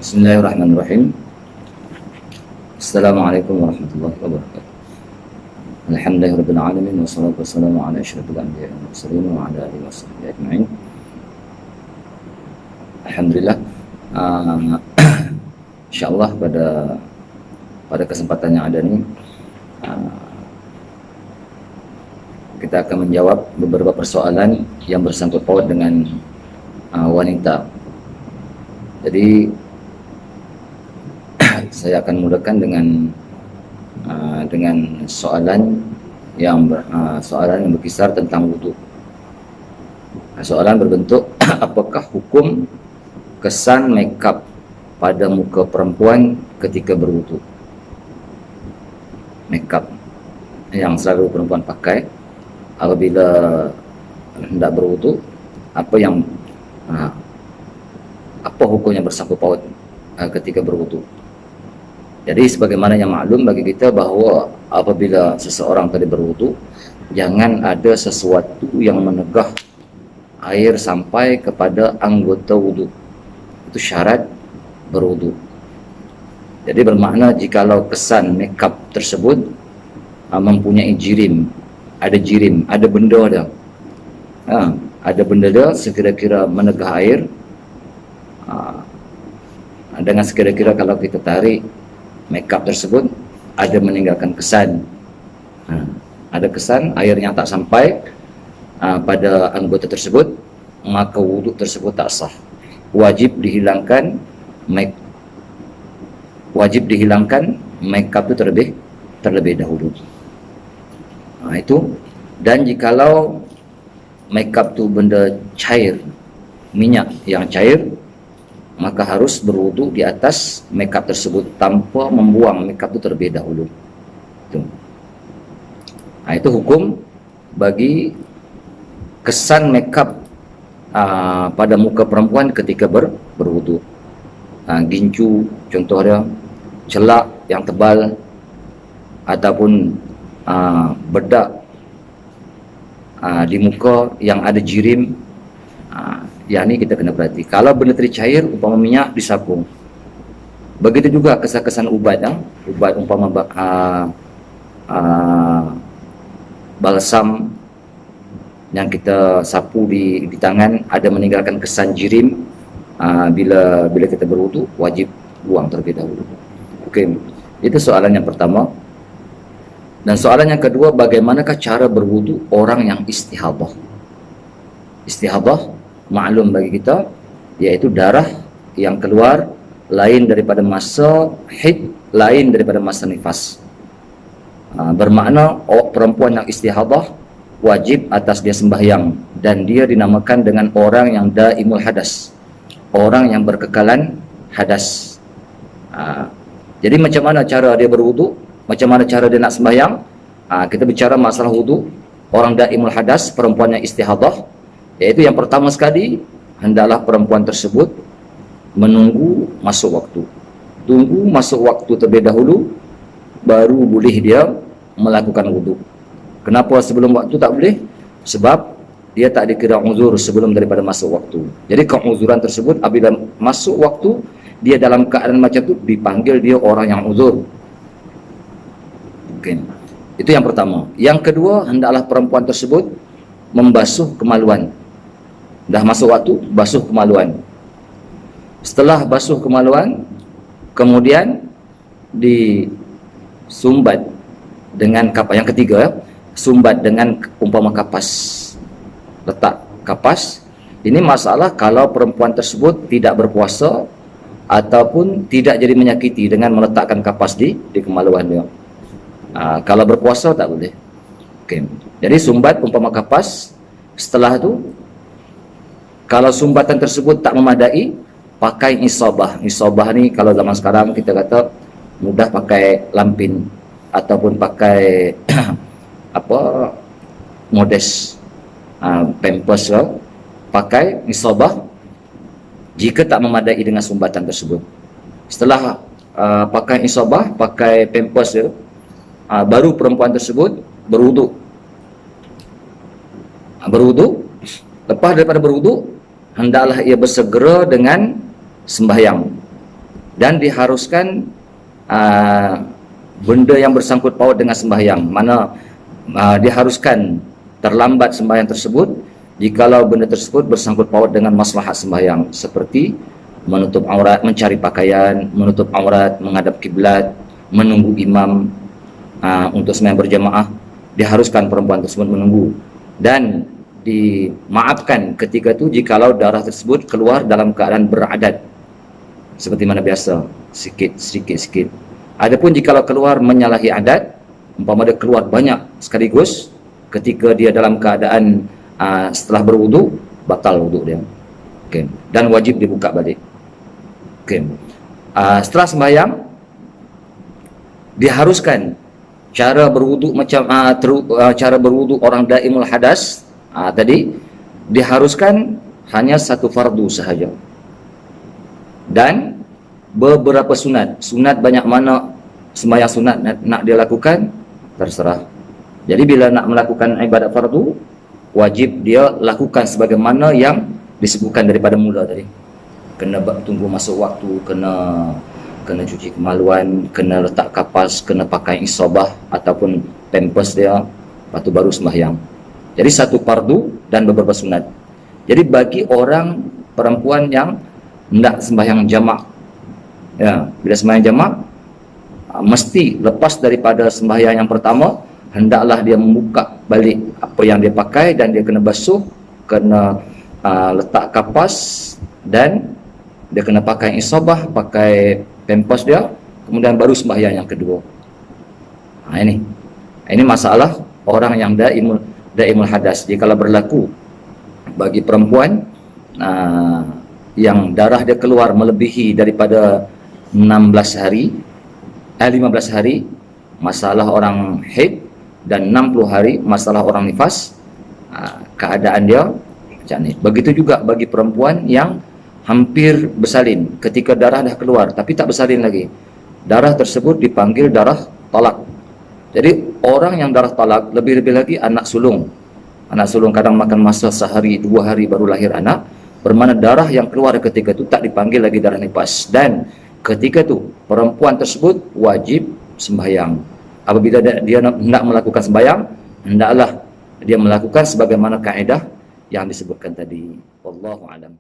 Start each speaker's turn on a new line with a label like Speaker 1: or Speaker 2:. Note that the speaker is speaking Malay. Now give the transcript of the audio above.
Speaker 1: Bismillahirrahmanirrahim. Assalamualaikum warahmatullahi wabarakatuh. Alhamdulillahirabbil alamin wassalatu wassalamu ala asyrofil anbiya'i wal mursalin wa ala alihi washabbihi ajma'in. Alhamdulillah. Insyaallah pada kesempatan yang ada ini kita akan menjawab beberapa persoalan yang bersangkut paut dengan wanita. Jadi saya akan mulakan dengan soalan yang berkisar tentang wudu. Soalan berbentuk apakah hukum kesan makeup pada muka perempuan ketika berwudu? Makeup yang selalu perempuan pakai apabila hendak berwudu, apa hukumnya bersangkut paut ketika berwudu? Jadi sebagaimana yang maklum bagi kita bahawa apabila seseorang tadi berwudu, jangan ada sesuatu yang menegah air sampai kepada anggota wudu. Itu syarat berwudu. Jadi bermakna jikalau kesan makeup tersebut mempunyai jirim, ada benda dia. Ada benda dia sekira-kira menegah air. Dengan sekira-kira kalau kita tarik makeup tersebut ada meninggalkan kesan, ada kesan airnya tak sampai pada anggota tersebut, maka wuduk tersebut tak sah. Wajib dihilangkan makeup itu terlebih dahulu. Itu. Dan jikalau makeup tu benda cair, minyak yang cair, maka harus berwudu di atas makeup tersebut tanpa membuang makeup itu terlebih dahulu. Itu hukum bagi kesan makeup pada muka perempuan ketika berwudu. Gincu contoh dia, celak yang tebal, ataupun bedak di muka yang ada jirim, yang ni kita kena perhati. Kalau benda tadi cair, umpama minyak disapung. Begitu juga kesan-kesan ubat, ubat umpama balsam yang kita sapu di tangan ada meninggalkan kesan jirim, bila kita berwudu wajib buang terlebih dahulu. Okey, itu soalan yang pertama. Dan soalan yang kedua, bagaimanakah cara berwudu orang yang istihadah? Istihadah maklum bagi kita, iaitu darah yang keluar lain daripada masa haid, lain daripada masa nifas. Bermakna perempuan yang istihadah wajib atas dia sembahyang, dan dia dinamakan dengan orang yang daimul hadas, orang yang berkekalan hadas. Jadi macam mana cara dia berwudu, macam mana cara dia nak sembahyang? Kita bicara masalah wudu orang daimul hadas, perempuan yang istihadah, iaitu yang pertama sekali, hendaklah perempuan tersebut menunggu masuk waktu. Tunggu masuk waktu terlebih dahulu, baru boleh dia melakukan wudu. Kenapa sebelum waktu tak boleh? Sebab dia tak dikira uzur sebelum daripada masuk waktu. Jadi keuzuran tersebut apabila masuk waktu, dia dalam keadaan macam tu, dipanggil dia orang yang uzur. Okay. Itu yang pertama. Yang kedua, hendaklah perempuan tersebut membasuh kemaluan. Dah masuk waktu, basuh kemaluan. Setelah basuh kemaluan, kemudian disumbat dengan kapas. Yang ketiga, sumbat dengan umpama kapas. Letak kapas. Ini masalah kalau perempuan tersebut tidak berpuasa ataupun tidak jadi menyakiti dengan meletakkan kapas di kemaluan dia. Kalau berpuasa tak boleh. Okay. Jadi sumbat umpama kapas. Setelah itu, kalau sumbatan tersebut tak memadai, pakai isabah. Isabah ni kalau zaman sekarang kita kata mudah pakai lampin ataupun pakai modest, pampers lah. Pakai isabah jika tak memadai dengan sumbatan tersebut. Setelah pakai isabah, pakai pampers dia, baru perempuan tersebut berwudu. Lepas daripada berwudu, hendaklah ia bersegera dengan sembahyang. dan diharuskan benda yang bersangkut paut dengan sembahyang, mana diharuskan terlambat sembahyang tersebut jikalau benda tersebut bersangkut paut dengan maslahat sembahyang, seperti menutup aurat, mencari pakaian, menutup aurat, menghadap kiblat, menunggu imam untuk sembahyang berjamaah. Diharuskan perempuan tersebut menunggu, dan dimaafkan ketika itu jikalau darah tersebut keluar dalam keadaan beradat seperti mana biasa, sikit. Adapun jikalau keluar menyalahi adat, umpama dia keluar banyak sekaligus ketika dia dalam keadaan setelah berwudu, batal wudu dia. Okay. Dan wajib dibuka balik. Okay. Setelah sembahyang diharuskan cara berwudu macam cara berwudu orang daimul hadas tadi, diharuskan hanya satu fardu sahaja, dan beberapa sunat. Sunat banyak mana sembahyang sunat nak dia lakukan, terserah. Jadi bila nak melakukan ibadat fardu, wajib dia lakukan sebagaimana yang disebutkan daripada mula tadi. Kena tunggu masuk waktu, kena cuci kemaluan, kena letak kapas, kena pakai isabah ataupun pampers dia, lepas tu baru sembahyang. Jadi satu fardu dan beberapa sunat. Jadi bagi orang perempuan yang hendak sembahyang jamak, ya, bila sembahyang jamak mesti lepas daripada sembahyang yang pertama, hendaklah dia membuka balik apa yang dia pakai, dan dia kena basuh, kena letak kapas, dan dia kena pakai isabah, pakai pampers dia, kemudian baru sembahyang yang kedua. Ini masalah orang yang daimul hadas. Jadi kalau berlaku bagi perempuan yang darah dia keluar melebihi daripada 15 hari, masalah orang haid, dan 60 hari masalah orang nifas, keadaan dia macam ni. Begitu juga bagi perempuan yang hampir bersalin, ketika darah dah keluar tapi tak bersalin lagi, darah tersebut dipanggil darah talak. Jadi orang yang darah talak, lebih-lebih lagi anak sulung kadang makan masa sehari 2 hari baru lahir anak, bermakna darah yang keluar ketika itu tak dipanggil lagi darah nifas, dan ketika itu perempuan tersebut wajib sembahyang. Apabila dia hendak melakukan sembahyang, hendaklah dia melakukan sebagaimana kaedah yang disebutkan tadi. Wallahu a'lam.